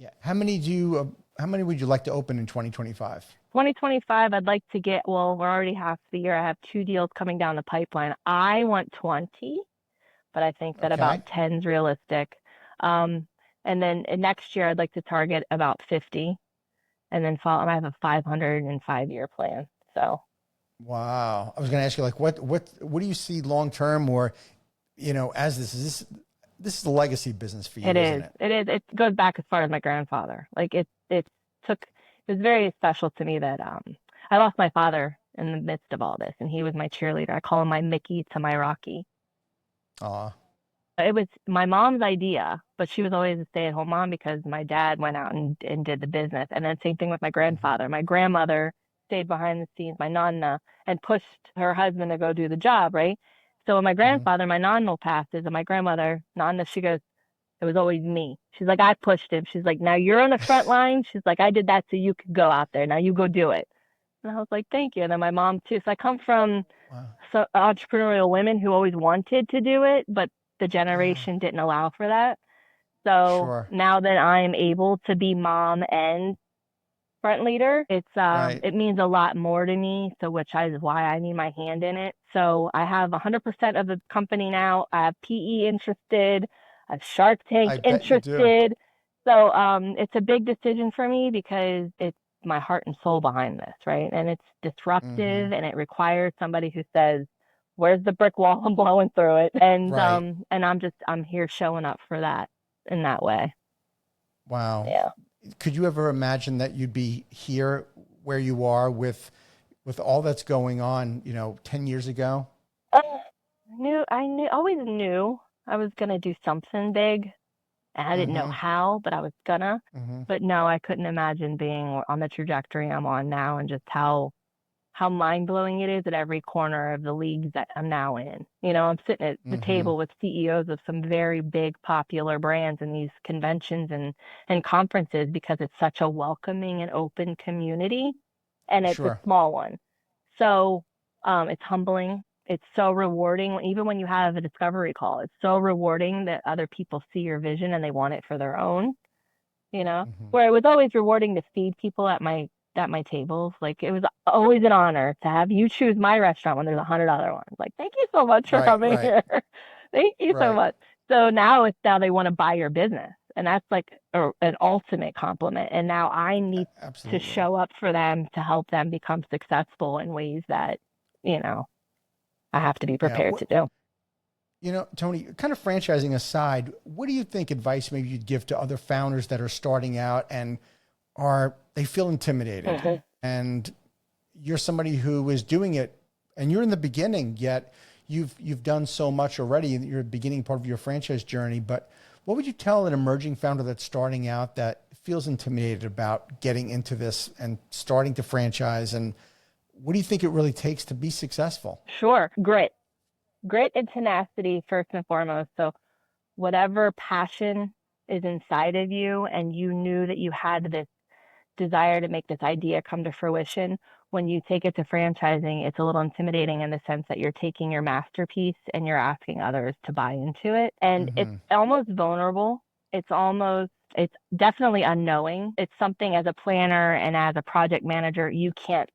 Yeah. How many would you like to open in 2025? 2025, I'd like to get, well, we're already half the year. I have two deals coming down the pipeline. I want 20, but I think that Okay. about 10 is realistic. Um, and then next year, I'd like to target about 50 and then follow, I have a 505-year plan. So Wow. I was going to ask you, like, what do you see long term, or, as this is a legacy business for it you, isn't is, it? it is, it goes back as far as my grandfather. Like it took, it was very special to me that, I lost my father in the midst of all this and he was my cheerleader. I call him my Mickey to my Rocky. Aw. It was my mom's idea, but she was always a stay-at-home mom because my dad went out and did the business. And then same thing with my Mhm. grandfather. My grandmother stayed behind the scenes, my nonna, and pushed her husband to go do the job, right? So when my Mhm. grandfather, my nonna passes, and my grandmother, nonna, she goes, it was always me. She's like, I pushed him. She's like, now you're on the front line. She's like, I did that so you could go out there. Now you go do it. And I was like, thank you. And then my mom too. So I come from Wow. so entrepreneurial women who always wanted to do it, but the Yeah. generation didn't allow for that. So Sure. now that I'm able to be mom and front leader, Right. it means a lot more to me. So which is why I need my hand in it. So I have 100% of the company now. I have PE interested, I have Shark Tank I bet you do. interested. So it's a big decision for me because it's my heart and soul behind this, right? And it's Hmm. disruptive and it requires somebody who says, "Where's the brick wall? I'm blowing through it." Right. And I'm here showing up for that in that way. Wow. Yeah. Could you ever imagine that you'd be here where you are with all that's going on, 10 years ago? Always knew I was gonna do something big, and I didn't know Hmm. how, but I was gonna. Hmm. But no, I couldn't imagine being on the trajectory I'm on now and just how mind blowing it is at every corner of the leagues that I'm now in. I'm sitting at the Hmm. table with CEOs of some very big popular brands in these conventions and conferences because it's such a welcoming and open community, and it's a Sure. small one. So it's humbling. It's so rewarding, even when you have a discovery call. It's so rewarding that other people see your vision and they want it for their own. Hmm. Where it was always rewarding to feed people at my tables. Like it was always an honor to have you choose my restaurant when there's 100 other ones. Like, thank you so much for Right, coming right, here. Thank you so right. much. So now they want to buy your business, and that's like an ultimate compliment. And now I need to Absolutely. show up for them to help them become successful in ways that you know I have to be Yeah. prepared to do. Tony, kind of franchising aside, what do you think advice maybe you'd give to other founders that are starting out and they feel intimidated? Mhm. And you're somebody who is doing it and you're in the beginning, yet you've done so much already and you're a beginning part of your franchise journey. But what would you tell an emerging founder that's starting out that feels intimidated about getting into this and starting to franchise? And what do you think it really takes to be successful? Sure, grit and tenacity first and foremost. So whatever passion is inside of you and you knew that you had this desire to make this idea come to fruition, when you take it to franchising, it's a little intimidating in the sense that you're taking your masterpiece and you're asking others to buy into it. And it's Hmm. almost vulnerable. It's definitely unknowing. It's something as a planner and as a project manager, you can't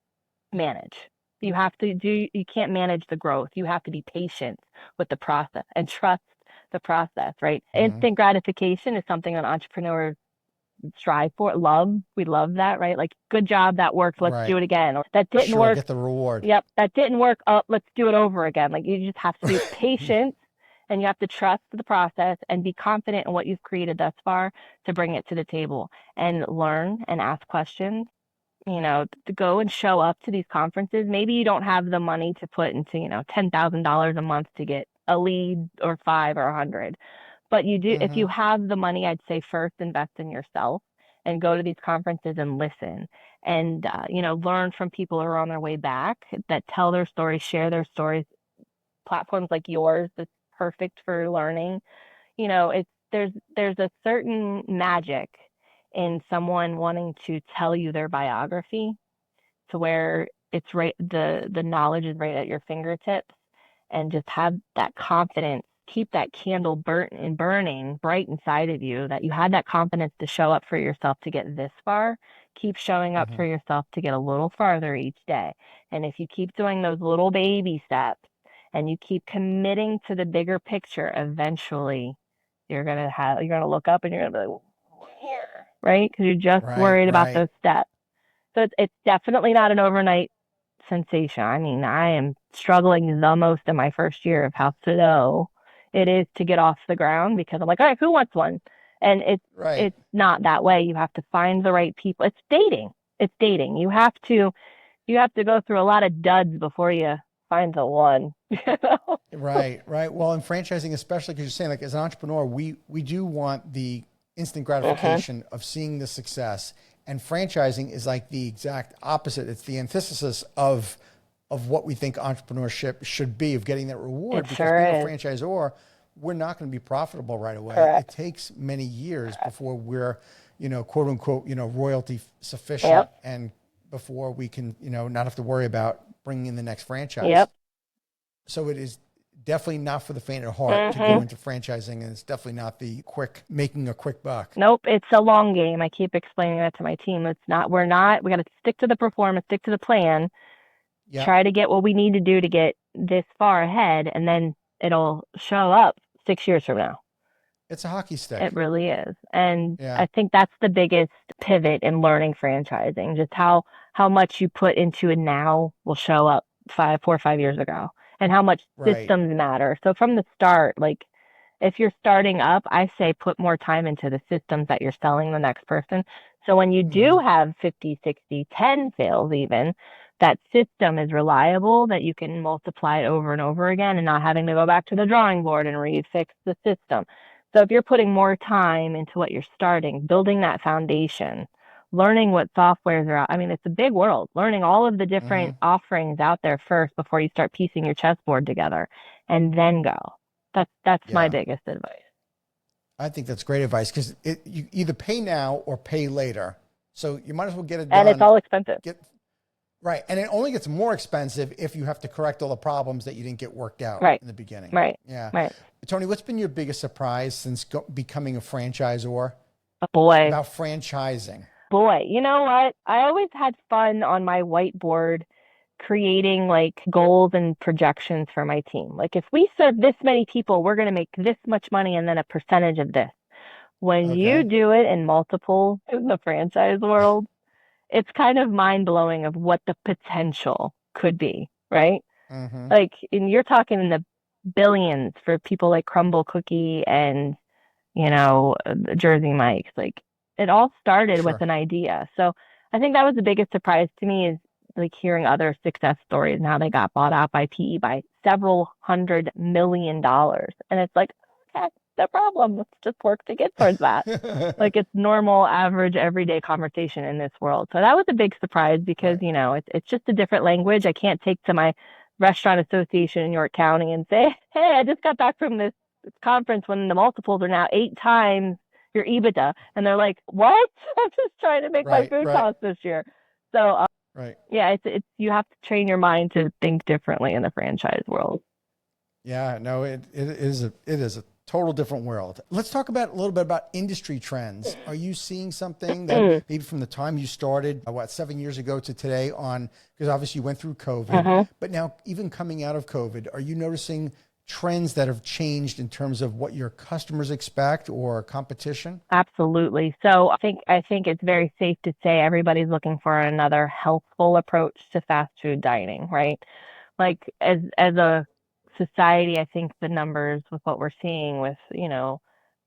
manage. You can't manage the growth. You have to be patient with the process and trust the process, right? Hmm. Instant gratification is something an entrepreneur strive for. We love that, right? Like, good job, that worked. Let's do Right. it again. Or that didn't Sure. work. Get the reward. Yep, that didn't work. Oh, let's do it over again. Like, you just have to be patient and you have to trust the process and be confident in what you've created thus far to bring it to the table and learn and ask questions. To go and show up to these conferences. Maybe you don't have the money to put into, $10,000 a month to get a lead or five or 100. But you do, if you Hmm. have the money, I'd say first invest in yourself and go to these conferences and listen and, learn from people who are on their way back that tell their stories, share their stories. Platforms like yours that's perfect for learning. There's a certain magic in someone wanting to tell you their biography to where the knowledge is right at your fingertips and just have that confidence keep that candle burnt and burning bright inside of you, that you had that confidence to show up for yourself to get this far, keep showing up Hmm. for yourself to get a little farther each day. And if you keep doing those little baby steps and you keep committing to the bigger picture, eventually you're gonna look up and you're gonna be like, here, right? Because you're just Right, worried about right. those steps. So it's definitely not an overnight sensation. I mean, I am struggling the most in my first year of how slow it is to get off the ground, because I'm like, all right, who wants one? And Right. it's not that way. You have to find the right people. It's dating. It's dating. You have to go through a lot of duds before you find the one. You know? Right, right. Well, in franchising, especially because you're saying, like, as an entrepreneur, we do want the instant Mhm. gratification of seeing the success, and franchising is like the exact opposite. It's the antithesis of what we think entrepreneurship should be, of getting that It reward. Because being a sure is. franchisor, we're not going to be profitable right away. It Correct. takes many years before we're, quote unquote, royalty sufficient, Yep. and before we can, not have to worry about bringing in the next franchise. Yep. So it is definitely not for the faint of heart to go Mhm. into franchising, and it's definitely not the quick making a quick buck. Nope, it's a long game. I keep explaining that to my team. We got to stick to the performance, stick to the plan, Yep, try to get what we need to do to get this far ahead, and then it'll show up 6 years from now. it's a hockey It stick. really is. And Yeah. I think that's the biggest pivot in learning franchising. Just how much you put into it now will show up 4 or 5 years ago, and how much Right. systems matter. So from the start, like if you're starting up, I say put more time into the systems that you're selling the next person. So when you do Hmm. have 50, 60, 10 sales even, that system is reliable, that you can multiply it over and over again and not having to go back to the drawing board and refix the system. So if you're putting more time into what you're starting, building that foundation, learning what softwares are out, I mean, it's a big world. Learning all of the Hmm. different offerings out there first before you start piecing your chessboard together, and then go. That's my Yeah. biggest advice. I think that's great advice, because you either pay now or pay later. So you might as well get it And it's done. all expensive. Get right. And it only gets more expensive if you have to correct all the problems that you didn't get worked out Right. in the beginning. Right. Yeah. Right. Tony, what's been your biggest surprise since becoming a franchisor Boy, about franchising? boy, you know what? I always had fun on my whiteboard creating like goals and projections for my team. Like if we serve this many people, we're going to make this much money and then a percentage of this. When you Okay. do it in multiple in the franchise world, it's kind of mind blowing of what the potential could be, right? Hmm. Like, and you're talking in the billions for people like Crumble Cookie and Jersey Mike's. Like it all started with Sure. an idea. So I think that was the biggest surprise to me, is like hearing other success stories and how they got bought out by PE by several $100 million. And it's like, okay, no problem. Let's just work to get towards that. Like it's normal, average, everyday conversation in this world. So that was a big surprise because, Right. it's just a different language. I can't take to my restaurant association in York County and say, hey, I just got back from this conference when the multiples are now 8 times your EBITDA. And they're like, what? I'm just trying to make my Right. food Right. costs this year. So, Right. yeah, it's you have to train your mind to think differently in the franchise world. Yeah, no, it is a total different world. Let's talk about a little bit about industry trends. Are you seeing something that maybe from the time you started, 7 years ago to today, on, because obviously you went through COVID, Mhm. but now even coming out of COVID, are you noticing trends that have changed in terms of what your customers expect or competition? Absolutely. So I think it's very safe to say everybody's looking for another healthful approach to fast food dining, right? Like as a society, I think the numbers with what we're seeing with,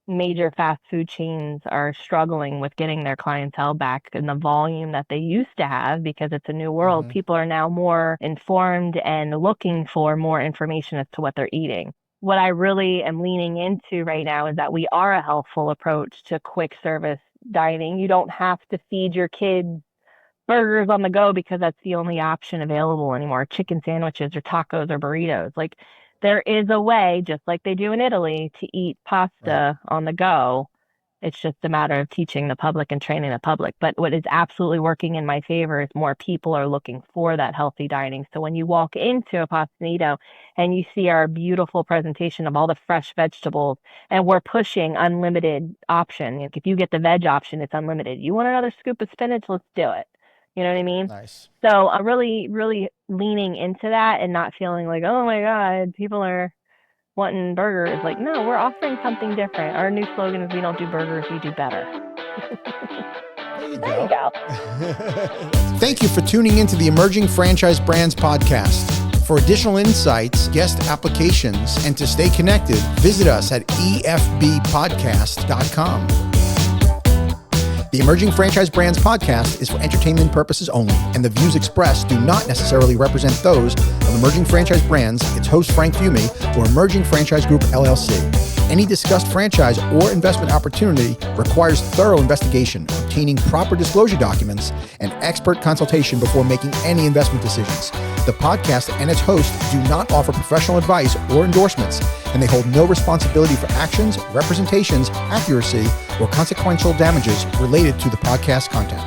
major fast food chains are struggling with getting their clientele back in the volume that they used to have, because it's a new world. Hmm. People are now more informed and looking for more information as to what they're eating. What I really am leaning into right now is that we are a healthful approach to quick service dining. You don't have to feed your kids burgers on the go because that's the only option available anymore. Chicken sandwiches or tacos or burritos. Like there is a way, just like they do in Italy, to eat Right. pasta on the go It's just a matter of teaching the public and training the public. But what is absolutely working in my favor is more people are looking for that healthy dining. So when you walk into a PastaNito and you see our beautiful presentation of all the fresh vegetables, and we're pushing unlimited option. If you get the veg option, it's unlimited. You want another scoop of spinach? Let's do it. You know what I mean? Nice. So I'm really, really leaning into that and not feeling like, oh my God, people are wanting burgers. Like, no, we're offering something different. Our new slogan is we don't do burgers, we do better. There you There you go. go. Thank you for tuning into the Emerging Franchise Brands podcast. For additional insights, guest applications, and to stay connected, visit us at efbpodcast.com. The Emerging Franchise Brands podcast is for entertainment purposes only, and the views expressed do not necessarily represent those of Emerging Franchise Brands, its host Frank Fumey, or Emerging Franchise Group LLC. Any discussed franchise or investment opportunity requires thorough investigation, obtaining proper disclosure documents, and expert consultation before making any investment decisions. The podcast and its host do not offer professional advice or endorsements, and they hold no responsibility for actions, representations, accuracy, or consequential damages related to the podcast content.